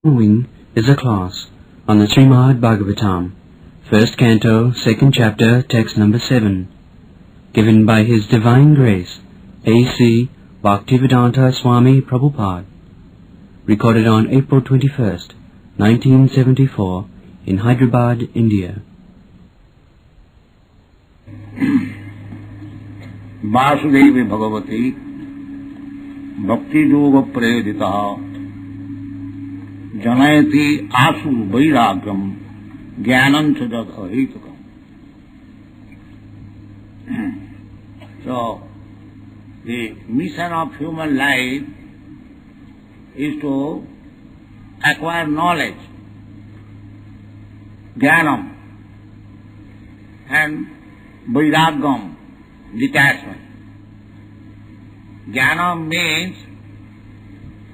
Following is a class on the Srimad Bhagavatam, first canto, second chapter, text number 7, given by His Divine Grace, A.C. Bhaktivedanta Swami Prabhupada, recorded on April 21st, 1974, in Hyderabad, India. Vasudevi Bhagwati भक्ति योग प्रेरिता जनयति आसु वैराग्यम ज्ञानं च जद अहेतुकम्. So, the mission of human life is to acquire knowledge, jnanam, and vairagyam, detachment. Jnana means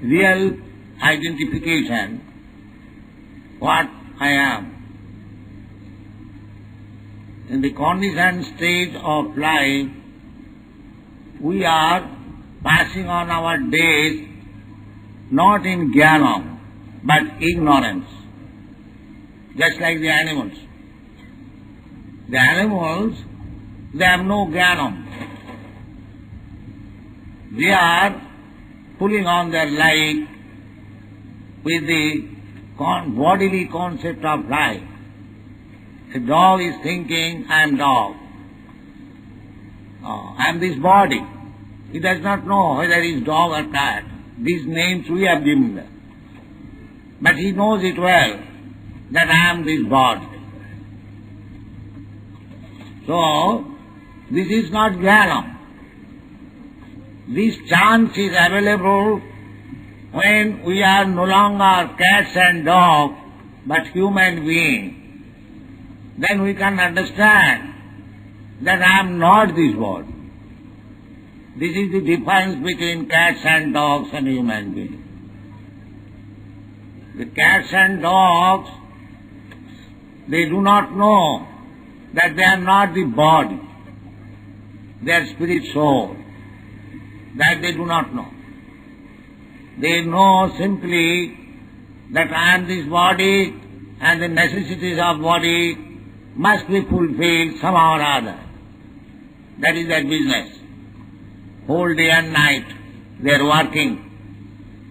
real identification, what I am. In the conditioned stage of life, we are passing on our days not in jnana, but ignorance, just like the animals. The animals, they have no jnana. They are pulling on their life with the bodily concept of life. A dog is thinking, I am dog. I am this body. He does not know whether he is dog or cat. These names we have given them. But he knows it well, that I am this body. So, this is not jnana. This chance is available when we are no longer cats and dogs, but human beings. Then we can understand that I am not this body. This is the difference between cats and dogs and human beings. The cats and dogs, they do not know that they are not the body. They are spirit soul. That they do not know. They know simply that I am this body and the necessities of body must be fulfilled somehow or other. That is their business. Whole day and night they are working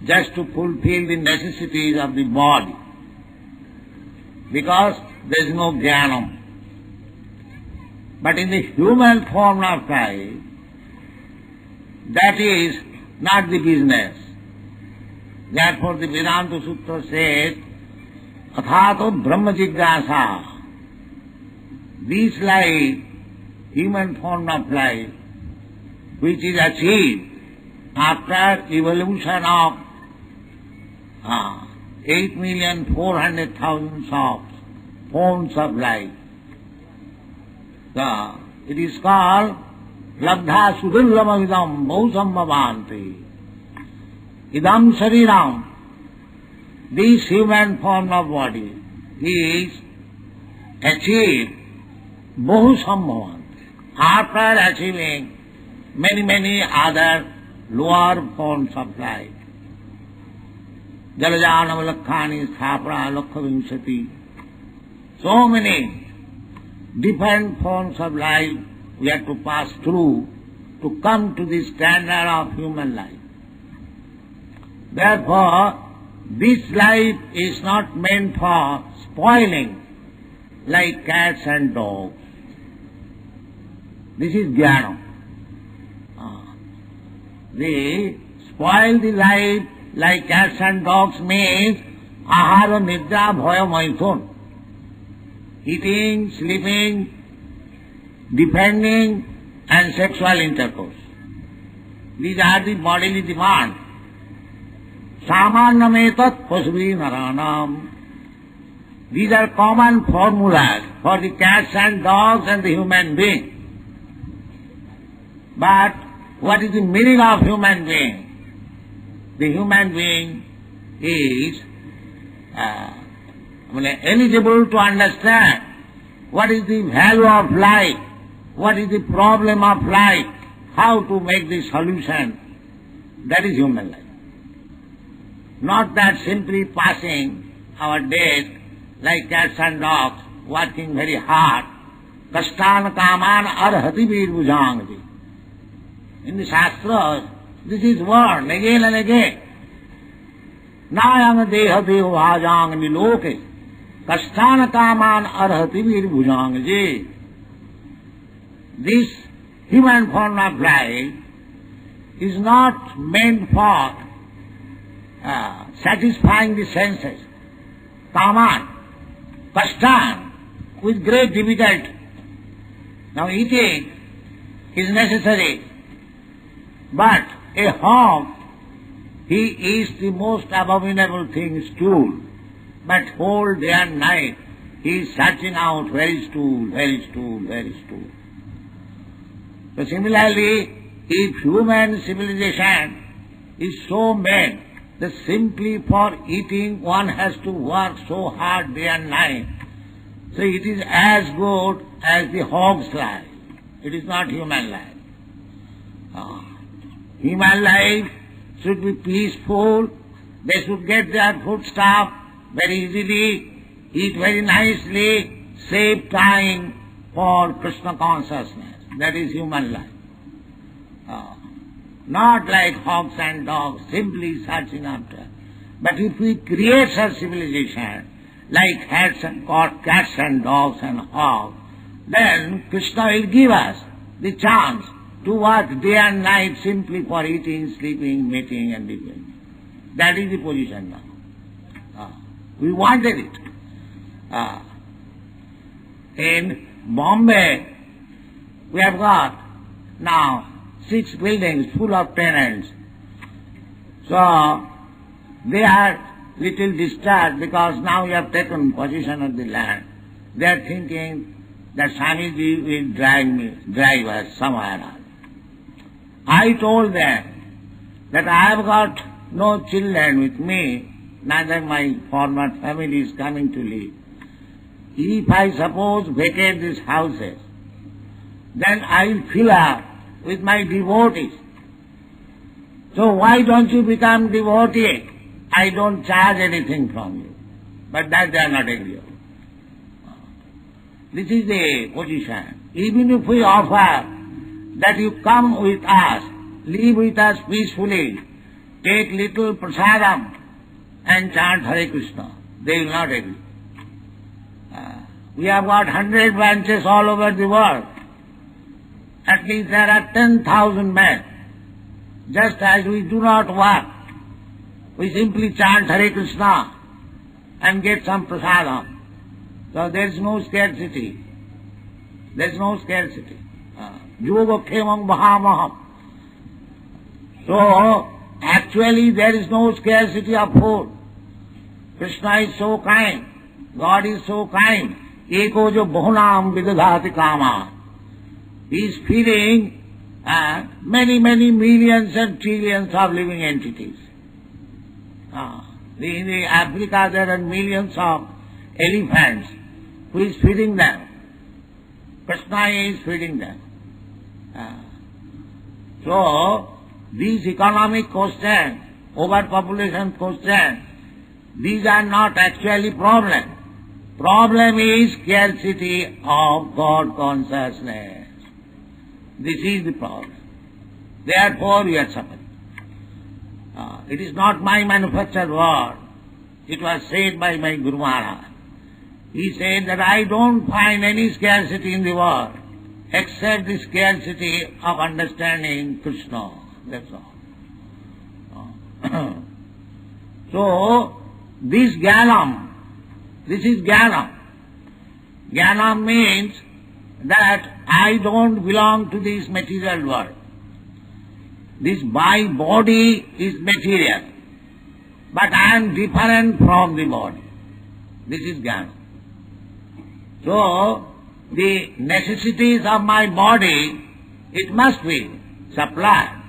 just to fulfill the necessities of the body, because there is no jnana. But in the human form of life, that is not the business. Therefore the Vedanta Sutra says, Athato Brahma Jigyasa. This life, human form of life, which is achieved after evolution of 8,400,000 forms of life. So, it is called Labdha Sudurlama Vidam Bhausambhavanti. Idam Shariram. This human form of body is achieved Bhausambhavanti. After achieving many other lower forms of life. Jalajanam Lakhani Sthapra Lakhavimsati. So many different forms of life we have to pass through to come to the standard of human life. Therefore, this life is not meant for spoiling like cats and dogs. This is jnana. They spoil the life like cats and dogs means ahara nidra bhaya maithun. Eating, sleeping, defending and sexual intercourse. These are the bodily demands. Samanyametat pasvi naranam. These are common formulas for the cats and dogs and the human being. But what is the meaning of human being? The human being is eligible to understand what is the value of life, what is the problem of life, how to make the solution. That is human life. not that simply passing our days like cats and dogs, working very hard. Kastan kaman arhati vir bhujangji. In the Shastras, this is word again and again. Nayang deha deho bhajang niloke. Kastan kaman arhati vir bhujangji. This human form of life is not meant for satisfying the senses. Kaman, kastan, with great difficulty. Now eating is necessary, but a hog, he eats the most abominable thing, stool. But whole day and night he is searching out very stool, very stool, very stool. So similarly, if human civilization is so made that simply for eating one has to work so hard day and night, so it is as good as the hog's life. It is not human life. Human life should be peaceful. They should get their foodstuff very easily, eat very nicely, save time for Krishna consciousness. That is human life. Not like hogs and dogs, simply searching after. But if we create such civilization, like cats and dogs and hogs, then Krishna will give us the chance to work day and night simply for eating, sleeping, mating and living. That is the position now. We wanted it. In Bombay, we have got now 6 buildings full of tenants. So they are little disturbed because now we have taken possession of the land. They are thinking that Swamiji will drive us somewhere else. I told them that I have got no children with me, neither my former family is coming to live. If I suppose vacate these houses, then I will fill up with my devotees. So why don't you become devotee? I don't charge anything from you. But that they are not agreeable. This is the position. Even if we offer that you come with us, live with us peacefully, take little prasadam and chant Hare Krishna, they will not agree. We have got 100 branches all over the world. At least there are 10,000 men. Just as we do not work, we simply chant Hare Krishna and get some prasadam. So there is no scarcity. There is no scarcity. Yoga khemam bahamaham. So actually there is no scarcity of food. Krishna is so kind. God is so kind. Eko jo bahunam vidadhati kama. He is feeding many millions and trillions of living entities. In the Africa there are millions of elephants. Who is feeding them? Krishna is feeding them. So these economic questions, overpopulation questions, these are not actually problem. Problem is scarcity of God consciousness. This is the problem. Therefore we are suffering. It is not my manufactured word. It was said by my Guru Maharaj. He said that I don't find any scarcity in the world except the scarcity of understanding Krishna. That's all. So this jnanam, this is jnanam. Jnanam means that I don't belong to this material world. This my body is material, but I am different from the body. This is jnana. So the necessities of my body, it must be supplied.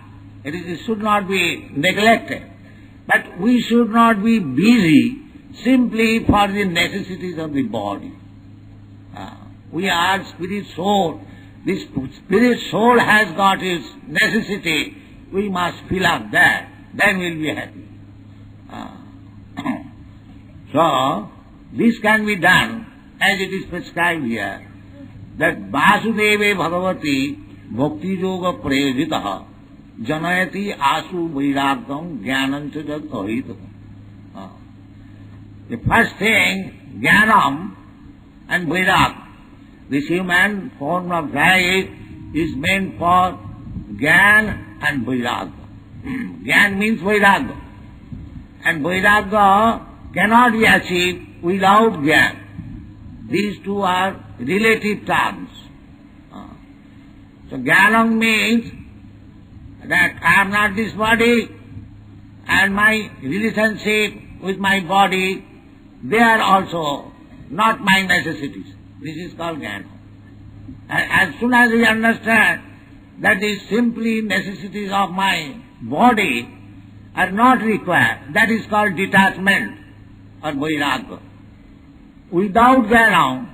It should not be neglected. But we should not be busy simply for the necessities of the body. We are spirit soul. This spirit soul has got its necessity. We must fill up that. Then we'll be happy. So, this can be done as it is prescribed here, that Vasudeve Bhagavati Bhakti Yoga Prayojitaha Janayati Asu Vairagam Jnanancha Jat Ahitam. The first thing, Jnanam and Vairag. This human form of life is meant for Jnana and Vairagya. Jnana means Vairagya. And Vairagya cannot be achieved without Jnana. These two are relative terms. So Jnanam means that I am not this body, and my relationship with my body, they are also not my necessities. This is called Jnana. And as soon as we understand that these simply necessities of my body are not required, that is called detachment or vairagya. Without Jnana,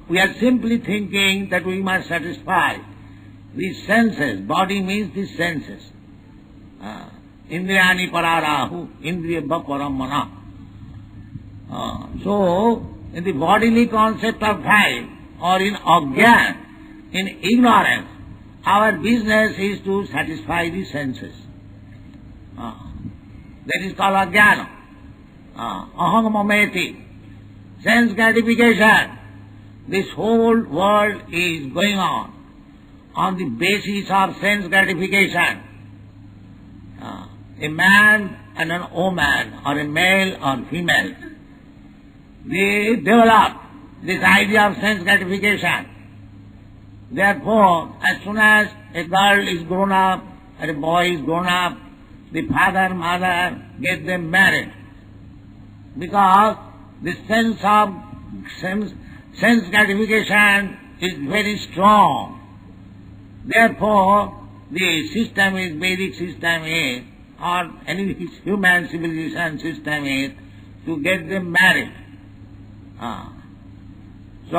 we are simply thinking that we must satisfy these senses. Body means these senses. Indriyani pararahu, indriyabha paramana. So, in the bodily concept of life, or in ajnana, in ignorance, our business is to satisfy the senses. That is called ajnana. Aham mameti, sense gratification. This whole world is going on the basis of sense gratification. A man and an woman, or a male or female, they develop this idea of sense gratification. Therefore, as soon as a girl is grown up, or a boy is grown up, the father, mother get them married. Because the sense gratification is very strong. Therefore, the system is, Vedic system is, or any human civilization system is, to get them married. So,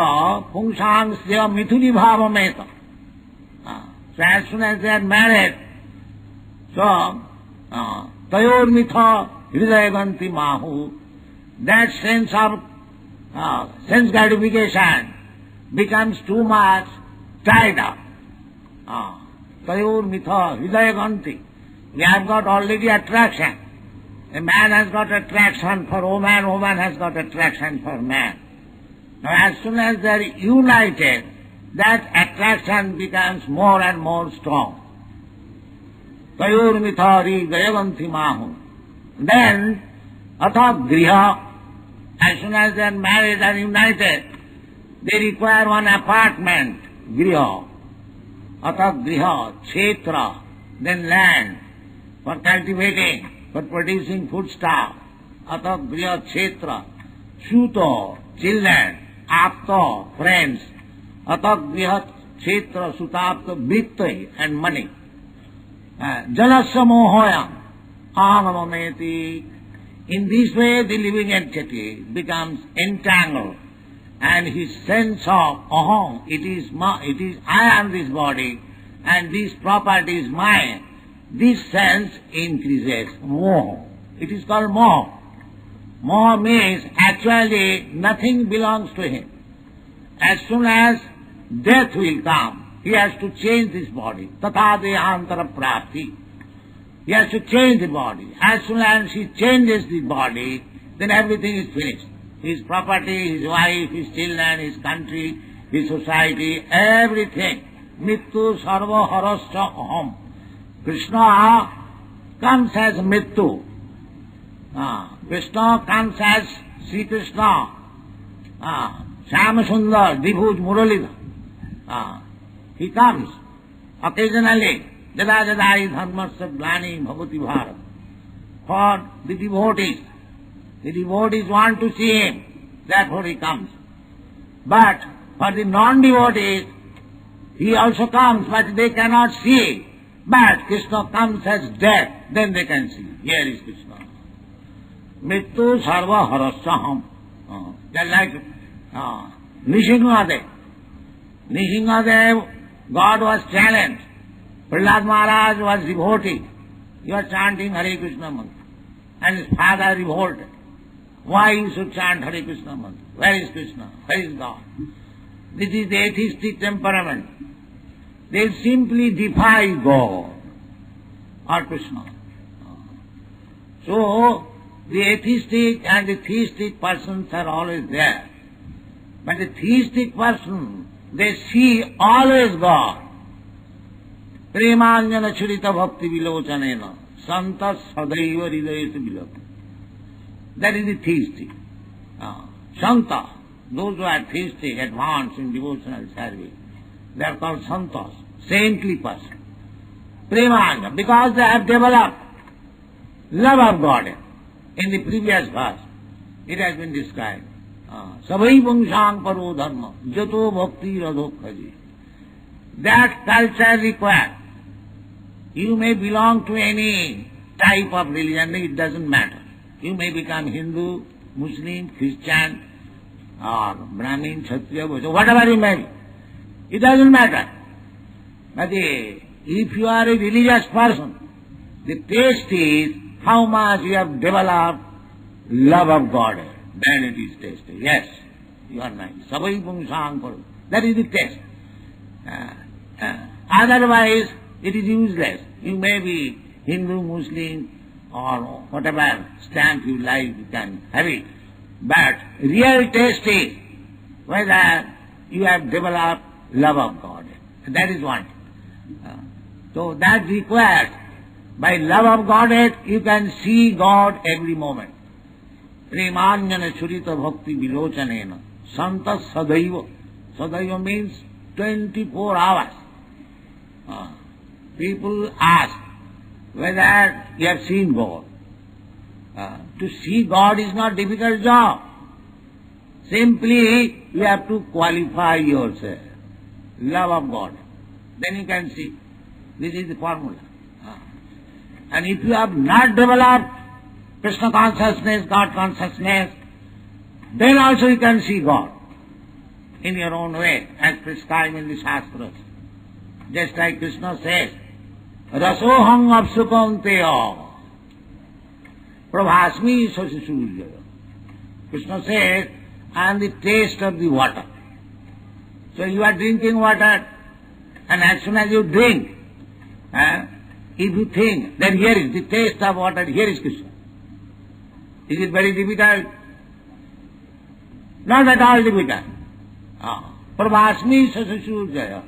pungsang sya mithuni bhavameta. So as soon as they are married, so, tayor mitha hridayaganti mahu, that sense of sense gratification becomes too much tied up. Tayor mitha hridayaganti. We have got already attraction. A man has got attraction for woman, woman has got attraction for man. Now as soon as they are united, that attraction becomes more and more strong. Tayor mithari gayavanti mahu. Then, atha griha, as soon as they are married and united, they require one apartment, griha. Atha griha, kshetra, then land, for cultivating, for producing foodstuff. Atha griha kshetra, suto, children, apta, friends. Atha griha kshetra, sutapta, vittai, and money. Jalasya mohoyam, ahamameti. In this way the living entity becomes entangled, and his sense of aham, it is I am this body, and this property is mine. This sense increases, moha. It is called moha. Moha means actually nothing belongs to him. As soon as death will come, he has to change this body. Tatha dehantara prapti. He has to change the body. As soon as he changes the body, then everything is finished. His property, his wife, his children, his country, his society, everything. Mittu sarva harascha aham. Krsna comes as Mittu. Krishna comes as Sri Krishna. Shyama Sundar, Dibhuj Muralidhar. He comes occasionally. Jada jadai dharmasya glani bhavati bharat. For the devotees. The devotees want to see him, therefore he comes. But for the non-devotees, he also comes, but they cannot see. But Krishna comes as death, then they can see. Here is Krishna. Mittu sarva harassaham. Just like Nishingadev. Nishingadev, God was challenged. Prahlad Maharaj was devotee. He was chanting Hare Krishna mantra. And his father revolted. Why you should chant Hare Krishna mantra? Where is Krishna? Where is God? This is the atheistic temperament. They simply defy God or Krishna. So, the atheistic and the theistic persons are always there. But the theistic person, they see always God. Premanjana churita bhakti vilochanena santa sadaiva hridayeta vilapa. That is the theistic. Santa, those who are theistic, advanced in devotional service, they are called santas, saintly person. Premanjana, because they have developed love of God. In the previous verse, it has been described. Savai vangshang paro dharma, jato bhakti radhokhaji. That culture requires. You may belong to any type of religion, it doesn't matter. You may become Hindu, Muslim, Christian, or Brahmin, Kshatriya, Vaishya, whatever you may be. It doesn't matter. But if you are a religious person, the taste is how much you have developed love of God. Then it is tasty. Yes, you are right. Savai pungsang paru. That is the taste. Otherwise, it is useless. You may be Hindu, Muslim, or whatever stamp you like, you can have it. But real taste is whether you have developed love of God. That is one. So that requires, by love of Godhead, you can see God every moment. Premanjana churita bhakti vilochanena santa sadaiva. Sadaiva means 24 hours. People ask whether you have seen God. To see God is not a difficult job. Simply you have to qualify yourself. Love of God. Then you can see. This is the formula. And if you have not developed Krishna consciousness, God consciousness, then also you can see God in your own way, as prescribed in the Shastras. Just like Krishna says, Rasoham apsukanteya prabhasmi sasisurya. Krishna says, I am the taste of the water. So you are drinking water, and as soon as you drink, if you think that here is the taste of water, here is Krishna. Is it very difficult? Not at all difficult. Prabhasmi sasisurya.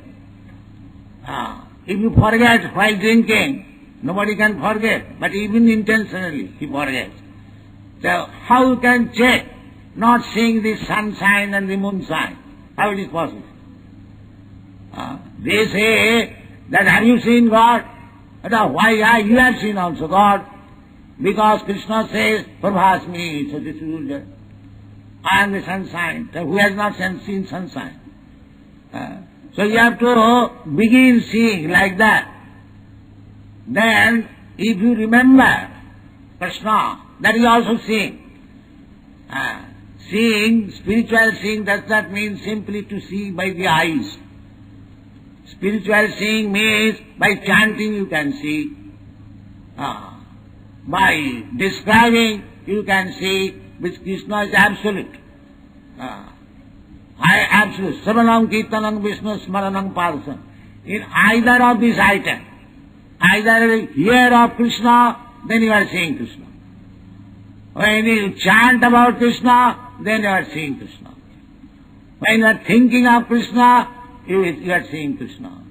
If you forget while drinking, nobody can forget, but even intentionally he forgets. So how you can check not seeing the sunshine and the moonshine? How it is possible? They say that have you seen God? Why you have seen also God? Because Krishna says, Prabhasmi sasisurya. I am the sunshine. So who has not seen sunshine? So you have to begin seeing like that. Then, if you remember Krishna, that is also seeing. Seeing, spiritual seeing, does not mean simply to see by the eyes. Spiritual seeing means by chanting you can see. By describing you can see, which Krishna is absolute. Absolute. Savanam Kirtanam Vishnu Smaranam Parasam. In either of these items, either hear of Krishna, then you are seeing Krishna. When you chant about Krishna, then you are seeing Krishna. When you are thinking of Krishna, you are seeing Krishna.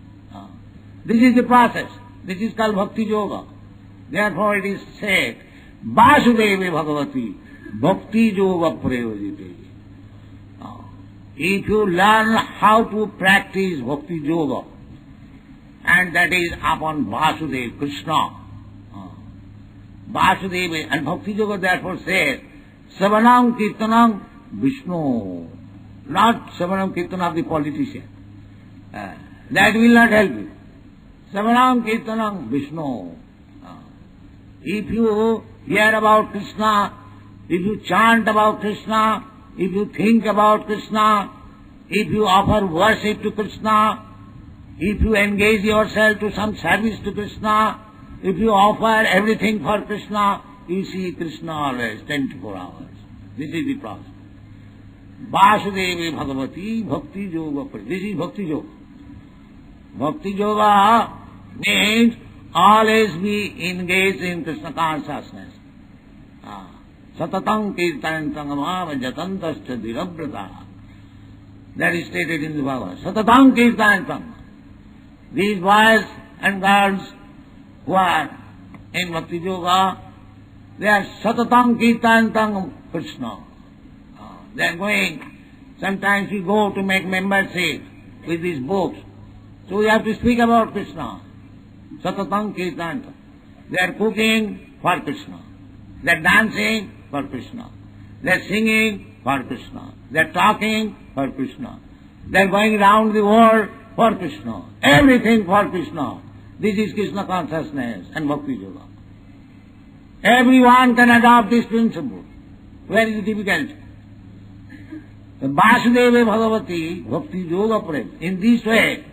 This is the process. This is called Bhakti Yoga. Therefore it is said, Vasudeva Bhagavati Bhakti Yoga Prayojite. If you learn how to practice Bhakti Yoga, and that is upon Vasudeva, Krishna, Vasudeva, and Bhakti Yoga therefore says, Savanam Kirtanam Vishnu, not Savanam Kirtanam of the politician. That will not help you. Savanam Kirtanam Vishnu. If you hear about Krishna, if you chant about Krishna, if you think about Krishna, if you offer worship to Krishna, if you engage yourself to some service to Krishna, if you offer everything for Krishna, you see Krishna always, 24 hours. This is the process. Vasudeva Bhagavati Bhakti Yoga. This is Bhakti Yoga. Bhakti Yoga means always be engaged in Krishna consciousness. Satatam kirtantam jatantascha dhirabrata. That is stated in the Bhagavad. Satatam kirtantam. These boys and girls who are in Bhakti Yoga, they are satatam kirtantam Krishna. They are going, sometimes we go to make membership with these books. So we have to speak about Krishna. Satatam kirtantam. They are cooking for Krishna. They are dancing for Krishna. They are singing for Krishna. They are talking for Krishna. They are going around the world for Krishna. Everything for Krishna. This is Krishna consciousness and Bhakti Yoga. Everyone can adopt this principle. Where is the difficulty? The Vasudeva Bhagavati Bhakti Yoga praise. In this way,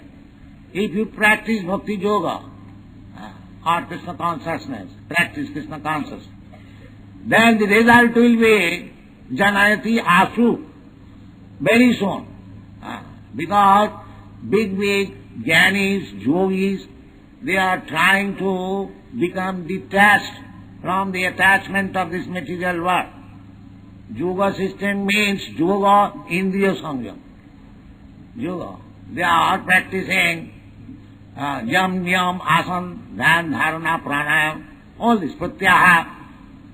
if you practice Bhakti Yoga or Krishna consciousness, practice Krishna consciousness, then the result will be Janayati Asu very soon. Because big Jnanis, Yogis, they are trying to become detached from the attachment of this material world. Yoga system means yoga indriya samyam. Yoga. They are practicing yam, niyam, asan, dhyan, dharana, pranayam, all this, pratyaha.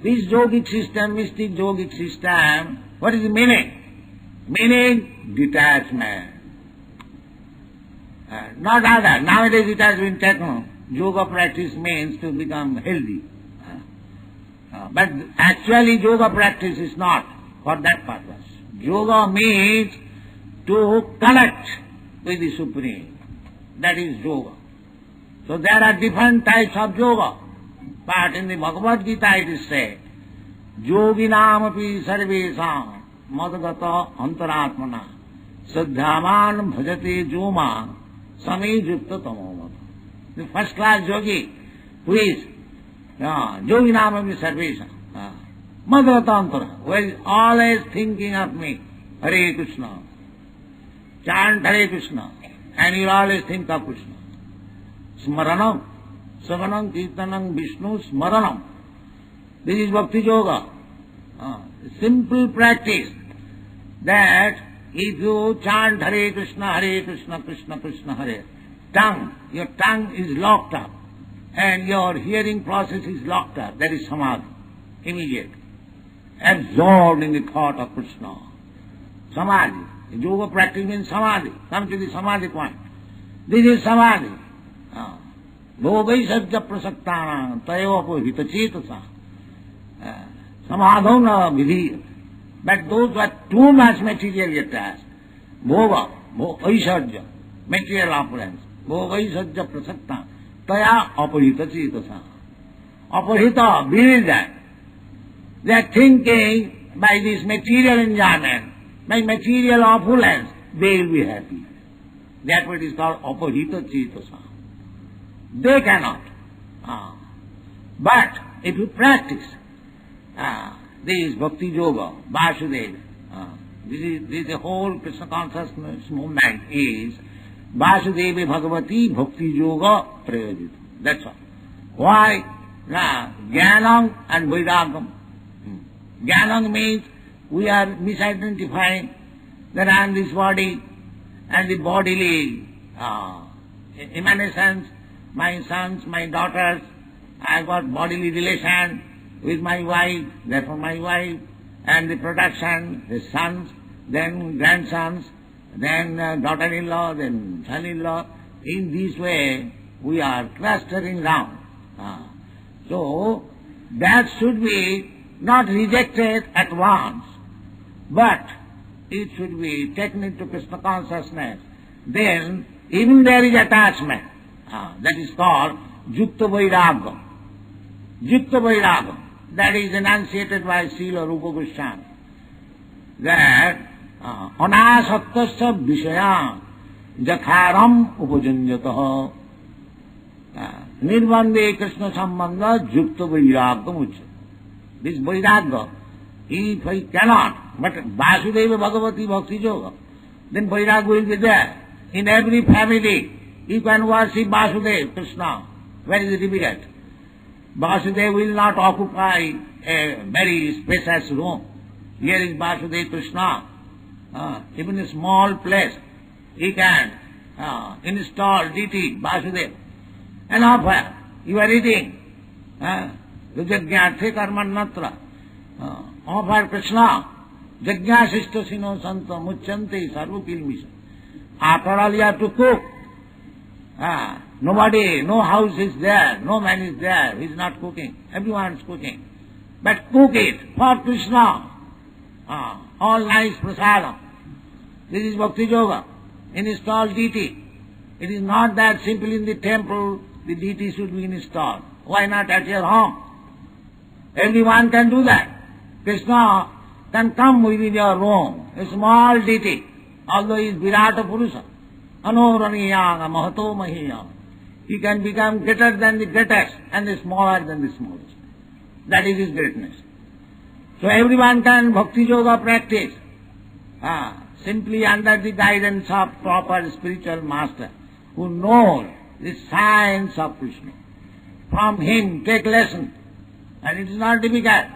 This yogic system, mystic yogic system, what is the meaning? Meaning detachment. Not other. Nowadays it has been taken. Yoga practice means to become healthy. But actually yoga practice is not for that purpose. Yoga means to connect with the Supreme. That is yoga. So there are different types of yoga. But in the Bhagavad Gita it is said, Yoginam api sarvesam madgata antaratmana saddhaman bhajate joma same yukta tamomata. The first class yogi who is Yoginam api sarvesam madgata antara, who is always thinking of me, Hare Krishna. Chant Hare Krishna and you always think of Krishna. Smaranam. Savanam, Kirtanam, Vishnu, Smaranam. This is Bhakti Yoga. Simple practice that if you chant Hare Krishna, Krishna Krishna, Hare, your tongue is locked up and your hearing process is locked up. That is Samadhi, immediate. Absorbed in the thought of Krishna. Samadhi. Yoga practice means Samadhi. Come to the Samadhi point. This is Samadhi. Bhovai sajja prasaktanam tayopo hitachetasa samadho na vidhi. But those who are too much materially attached, bhova, aisarja, material opulence, bhovai sajja prasaktanam taya apahitachetasa. Apahita, bewildered. They are thinking by this material enjoyment, by material opulence, they will be happy. That's what is called apahitachetasa. They cannot. But if you practice this Bhakti Yoga, Vasudeva, this is the whole Krishna consciousness movement is Vasudeva Bhagavati Bhakti Yoga Prayojita. That's all. Why? Jnanam and Vairagam. Jnanam means we are misidentifying that I am this body and the bodily emanations, my sons, my daughters, I have got bodily relation with my wife, therefore my wife, and the production, the sons, then grandsons, then daughter-in-law, then son-in-law. In this way, we are clustering round. So, that should be not rejected at once, but it should be taken into Krishna consciousness. Then, even there is attachment. That is called Yukta Vairagam. Yukta Vairagam. That is enunciated by Srila Rupa Goswami. That anasaktasya vishaya jakharam upajanjataha nirbande Krishna sambandha Yukta Vairagam uchya. This Vairagam, If he cannot, but Vasudeva Bhagavati Bhakti Yoga, then Vairag will be there. In every family, you can worship Vasudeva, Krishna. Very difficult. Vasudeva will not occupy a very spacious room. Here is Vasudeva Krishna. Even a small place, he can install deity Vasudeva. And offer, you are eating. Yajñārthe karmanatra. Offer Krishna. Yajñāsishta sino santa mucchante sarvapilmisa. After all you have to cook. Nobody, no house is there, no man is there, he is not cooking. Everyone is cooking. But cook it for Krishna. All nice prasadam. This is Bhakti Yoga. Install deity. It is not that simply in the temple the deity should be installed. Why not at your home? Everyone can do that. Krishna can come within your room, a small deity, although he is Virata Purusha. Anoraniyanga Mahato Mahiyam. He can become greater than the greatest and the smaller than the smallest. That is his greatness. So everyone can Bhakti Yoga practice simply under the guidance of proper spiritual master who knows the science of Krishna. From him take lesson. And it is not difficult.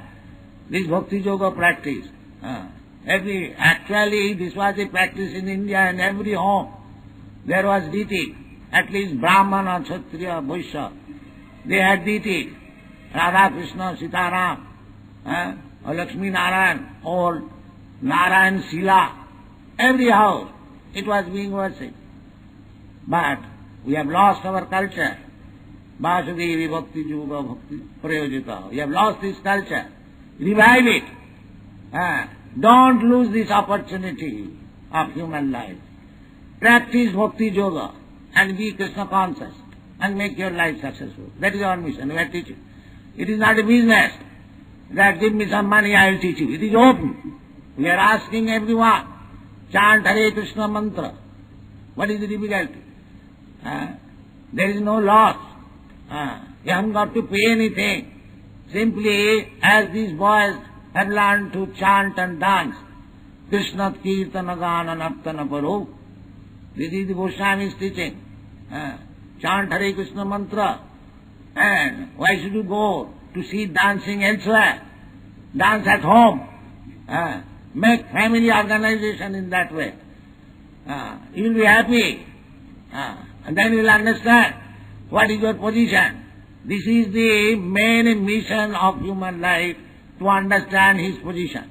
This Bhakti Yoga practice. Actually this was a practice in India in every home. There was deity, at least Brahmana, Kshatriya, Vaishya. They had deity, Radha Krishna, Sitaram, or Lakshmi Narayan, or Narayan Sila. Every house it was being worshipped. But we have lost our culture. Vasudevi Bhakti Yoga Bhakti Prayojita. We have lost this culture. Revive it. Don't lose this opportunity of human life. Practice Bhakti Yoga and be Krishna conscious and make your life successful. That is our mission. We are teaching. It is not a business that give me some money, I will teach you. It is open. We are asking everyone, chant Hare Krishna mantra. What is the difficulty? There is no loss. You haven't got to pay anything. Simply, as these boys have learned to chant and dance, Krishna Kirtana Gana Nartana Paro. This is the Goswami's teaching. Chant Hare Krishna mantra. And why should you go to see dancing elsewhere? Dance at home. Make family organization in that way. You will be happy. And then you will understand what is your position. This is the main mission of human life, to understand his position.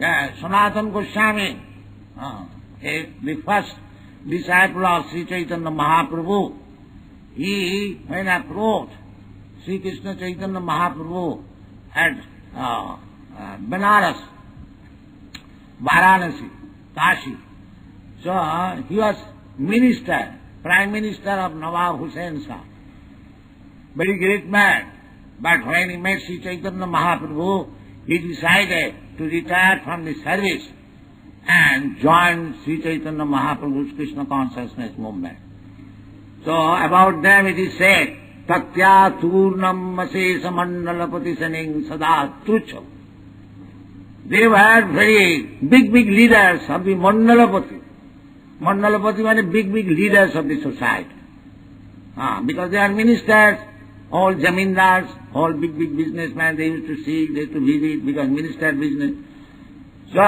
Sanatana Goswami, the first disciple of Sri Chaitanya Mahaprabhu, he, when approached Sri Krishna Chaitanya Mahaprabhu at Benares, Varanasi, Kashi, so he was minister, Prime Minister of Nawab Hussain Shah. Very great man. But when he met Sri Chaitanya Mahaprabhu, he decided to retire from the service and join Sri Chaitanya Mahaprabhu's Krishna consciousness movement. So about them it is said, Tatya Turnam Masesa Mandalapati Saning Sada Trucho. They were very big leaders of the Mandalapati. Mandalapati were big leaders of the society. Because they are ministers, all zamindars, all big businessmen, they used to see, they used to visit, because minister business. So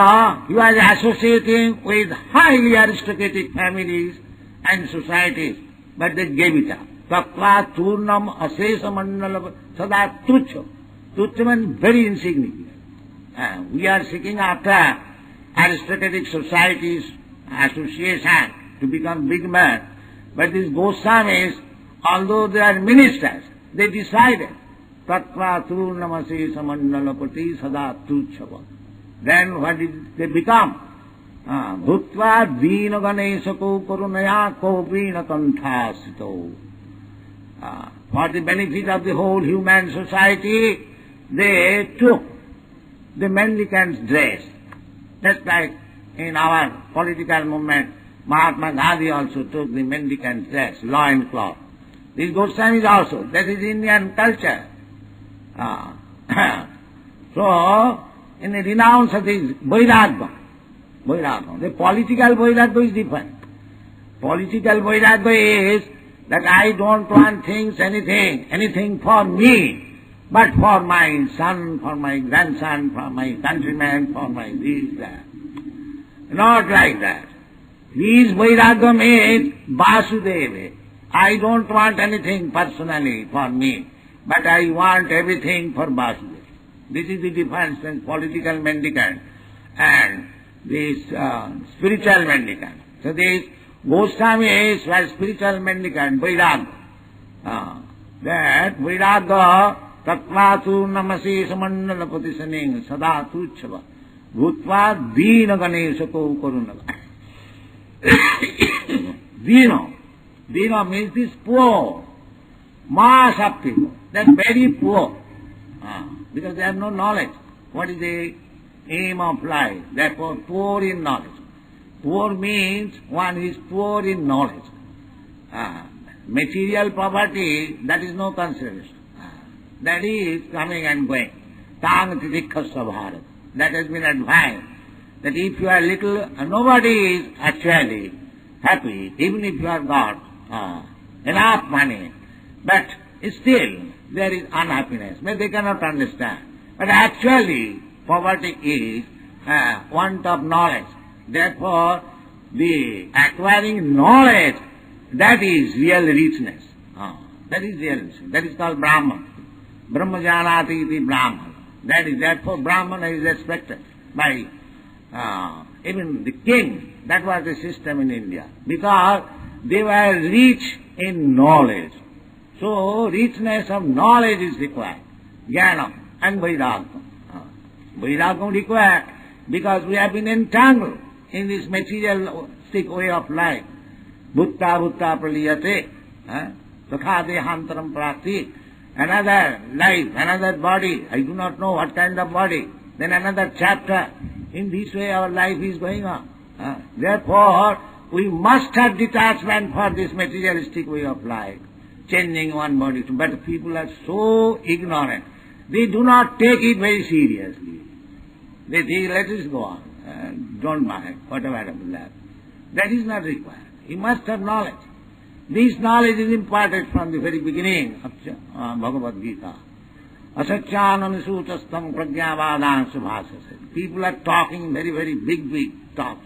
he was associating with highly aristocratic families and societies, but they gave it up. Tatva Turnam Asesa Mandala Sada Tucho. Tucho means very insignificant. We are seeking after aristocratic societies, association, to become big men. But these Goswamis, although they are ministers, they decided, Tatva Turnam Asesa Mandalapati Sada Tuchava. Then what did they become? Bhutva Dina Ganesako Karunaya Kopina Kanthasito. For the benefit of the whole human society, they took the mendicant's dress. Just like in our political movement, Mahatma Gandhi also took the mendicant's dress, loin cloth. These Goswamis also, that is Indian culture. So, in the renounce of this Vairagya. Vairagya. The political Vairagya is different. Political Vairagya is that I don't want anything for me, but for my son, for my grandson, for my countrymen, for my this, that. Not like that. This Vairagya means Vasudeva. I don't want anything personally for me, but I want everything for Vasudeva. This is the difference in political mendicant and this spiritual mendicant. So this Goswamis were spiritual mendicant, Vairagya. That Vairagya Tatvatu Namasi Samandalapati Saning Sada Tuchava Bhutva Dina Ganeshako Karunaga. Dina means this poor, mass of people. They are very poor. Because they have no knowledge. What is the aim of life? Therefore, poor in knowledge. Poor means one is poor in knowledge. Material poverty, that is no consideration. That is coming and going. Tang titikha bharat. That has been advised. That if you are little, nobody is actually happy, even if you have got enough money. But still, there is unhappiness. But they cannot understand. But actually, poverty is want of knowledge. Therefore, the acquiring knowledge, that is real richness. That is real richness. That is called Brahman. Brahma janati iti Brahman. That is, therefore, Brahman is respected by even the king. That was the system in India. Because they were rich in knowledge. So, richness of knowledge is required. Jnana and Vairagya. Vairagya required because we have been entangled in this materialistic way of life. Bhutta praliyate. Sakha dehantaram prati. Another life, another body. I do not know what kind of body. Then another chapter. In this way our life is going on. Therefore, we must have detachment for this materialistic way of life. Changing one body to, but people are so ignorant. They do not take it very seriously. They think, let us go on, don't mind, whatever happens. That is not required. You must have knowledge. This knowledge is imparted from the very beginning of Bhagavad Gita. Asacchānam sutastam pragyāvādāṁ subhāsase. People are talking very, very big talks.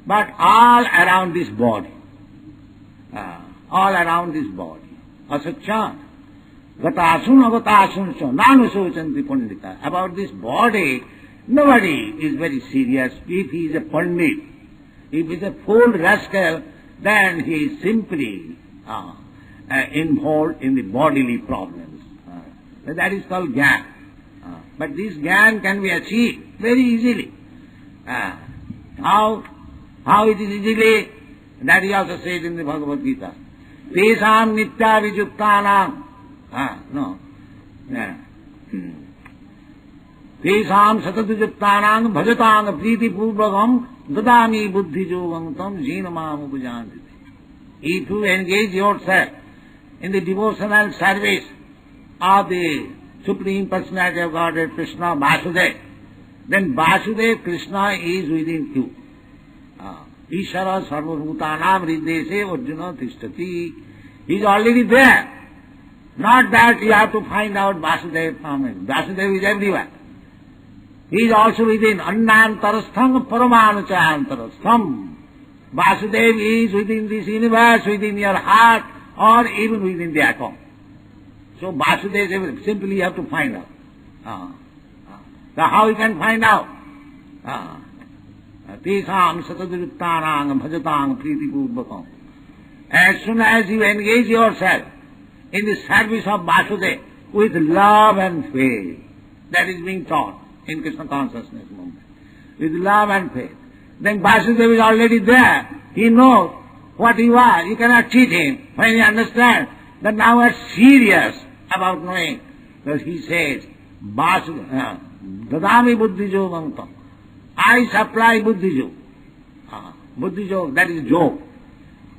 But all around this body. All around this body. Asacchāna. Gatasun agatasun nanusochanti pandita. About this body, nobody is very serious. If he is a pandit, if he is a fool rascal, then he is simply involved in the bodily problems. That is called jnana. But this jnana can be achieved very easily. How it is easily? That he also said in the Bhagavad Gita. Tesam nitya vijuktanam. Tesam satadvijuktanam bhajatang priti purvagam dadami buddhi yogam tam jinamam upajanti. If you engage yourself in the devotional service of the Supreme Personality of Godhead, Krsna, Vasudeva, then Vasudeva, Krishna is within you. Ishara sarvabhutanam hrideshe Arjuna tishtati. He is already there. Not that you have to find out Vasudeva from him. Vasudeva is everywhere. He is also within annantarastham paramanuchayantarastham. Vasudeva is within this universe, within your heart, or even within the atom. So Vasudeva is everywhere. Simply you have to find out. So how you can find out? Tesam satadvittanang bhajatang priti purvakam. As soon as you engage yourself in the service of Vasudeva with love and faith, that is being taught in Krishna consciousness movement, with love and faith, then Vasudeva is already there. He knows what you are. You cannot cheat him. When he understands that now we are serious about knowing, because he says, Dadami buddhi yogam tam. I supply buddhi yoga. Buddhi yoga, that is yoga.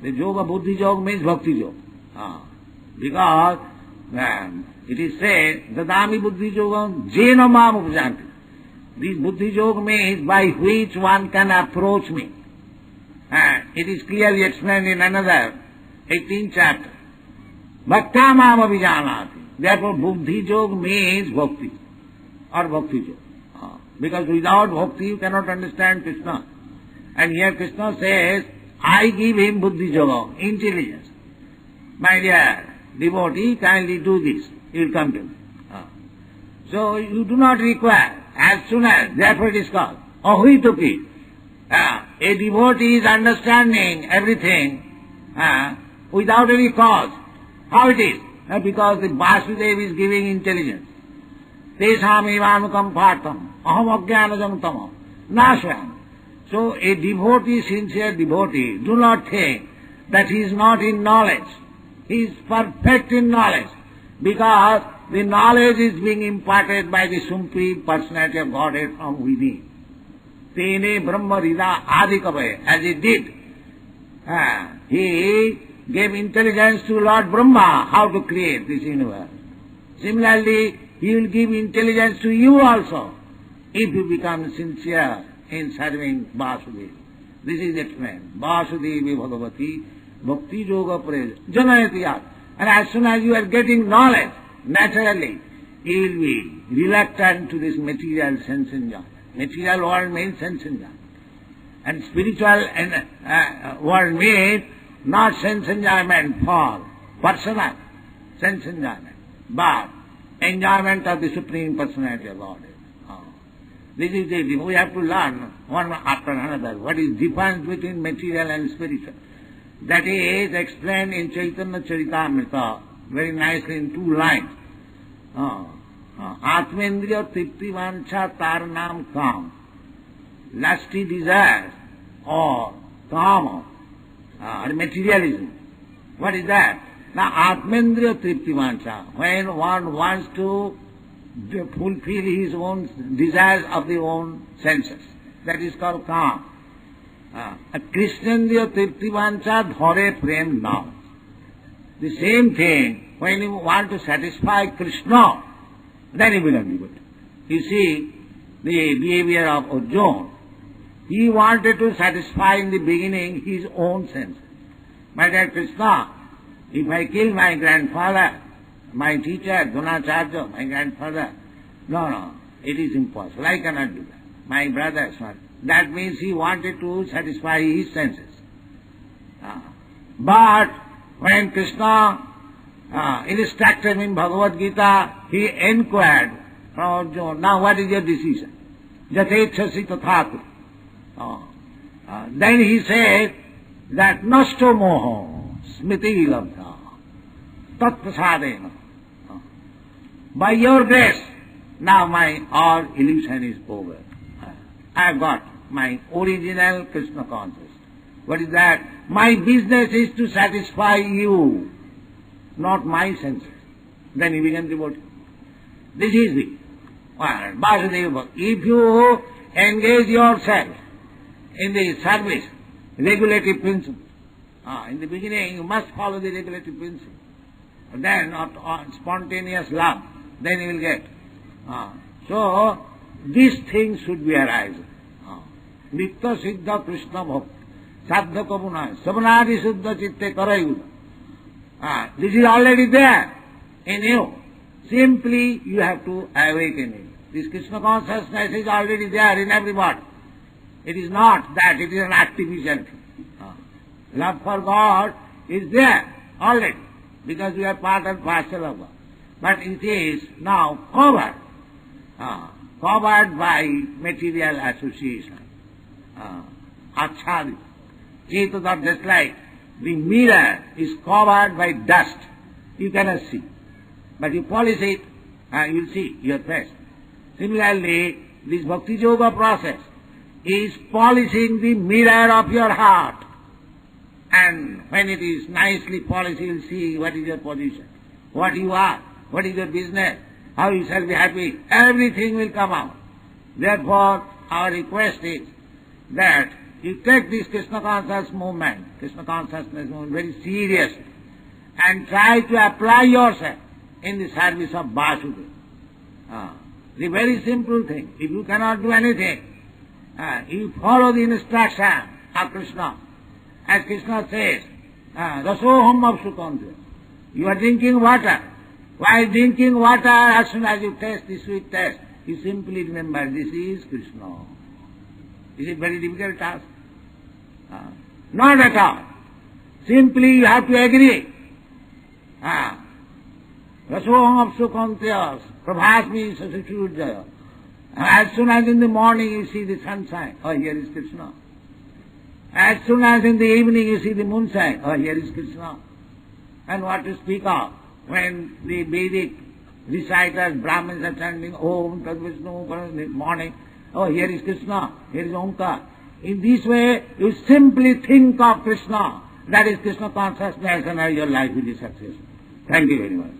The yoga, buddhi yoga means bhakti yoga. Because it is said, Dadami buddhi yogam jena mam upajanti. This buddhi yoga means by which one can approach me. It is clearly explained in another 18th chapter. Bhakta mam abhijanati. Therefore buddhi yoga means bhakti or bhakti yoga. Because without bhakti you cannot understand Krishna. And here Krishna says, I give him buddhi yoga, intelligence. My dear devotee, kindly do this. He will come to me. So you do not require, as soon as, therefore it is called ahituki. A devotee is understanding everything without any cause. How it is? Because the Vasudeva is giving intelligence. Tesam evanukam partam, aham ajnanajam tamam, nashvam. So a devotee, sincere devotee, do not think that he is not in knowledge. He is perfect in knowledge, because the knowledge is being imparted by the Supreme Personality of Godhead from within. Tene Brahma Rida Adikavaya, as he did. He gave intelligence to Lord Brahma how to create this universe. Similarly, he will give intelligence to you also, if you become sincere in serving Vasudeva. This is explained. Vasudevi Bhagavati Bhakti Yoga Praise Janayati Yat. And as soon as you are getting knowledge, naturally, you will be reluctant to this material sense enjoyment. Material world means sense enjoyment. And spiritual world means not sense enjoyment for personal sense enjoyment, but enjoyment of the Supreme Personality of Godhead. This is the, we have to learn one after another what is difference between material and spiritual. That is explained in Chaitanya Charitamrita very nicely in 2 lines. Atmendriya tripti vancha tar naam kam. Lusty desires or kama or materialism. What is that? Now Atmendriya tripti vancha, when one wants to fulfill his own desires of the own senses, that is called kama. Krishnendriya tripti vancha dhare prem now. The same thing, when you want to satisfy Krishna, then you become devotee. You see the behavior of Arjuna. He wanted to satisfy in the beginning his own senses. My dear Krishna, if I kill my grandfather, my teacher, Dronacharya, my grandfather, no, it is impossible. I cannot do that. My brother, son. That means he wanted to satisfy his senses. But when Krishna instructed him in Bhagavad Gita, he inquired from Arjuna, now what is your decision? Jatechasi tathatu. Then he said that nasto moho smriti labdha tat prasadena. By your grace, now my all illusion is over. I have got my original Krishna consciousness. What is that? My business is to satisfy you, not my senses. Then you become devotee. This is the Vasudeva. If you engage yourself in the service, regulative principle, in the beginning you must follow the regulative principle. Then on spontaneous love, then you will get. So these things should be arising. Nitya Siddha Krishna Bhakti Sadha Kabuna Sabanadi Suddha Chitte Karayuda. This is already there in you. Simply you have to awaken it. This Krishna consciousness is already there in everybody. It is not that it is an artificial thing. Love for God is there already, because we are part and parcel of God. But it is now covered by material association. Achhadit. Chetata, just like the mirror is covered by dust, you cannot see. But you polish it, you will see your face. Similarly, this Bhakti Yoga process is polishing the mirror of your heart. And when it is nicely polished, you will see what is your position, what you are, what is your business, how you shall be happy. Everything will come out. Therefore, our request is that you take this Krishna consciousness movement very seriously and try to apply yourself in the service of Vasudeva. The very simple thing. If you cannot do anything, you follow the instruction of Krsna. As Krishna says, Rasoham Apsukantya. You are drinking water. While drinking water, as soon as you taste the sweet taste, you simply remember this is Krishna. Is it very difficult task? Not at all. Simply you have to agree. Rasoham Apsukantya, Prabhasmi Sasachurjaya. As soon as in the morning you see the sunshine, here is Krishna. As soon as in the evening you see the moonshine, here is Krishna. And what to speak of when the Vedic reciters, Brahmins are chanting Om Tad Vishnu in the morning, here is Krishna, here is Omkar. In this way you simply think of Krishna, that is Krishna consciousness, and your life will be successful. Thank you very much.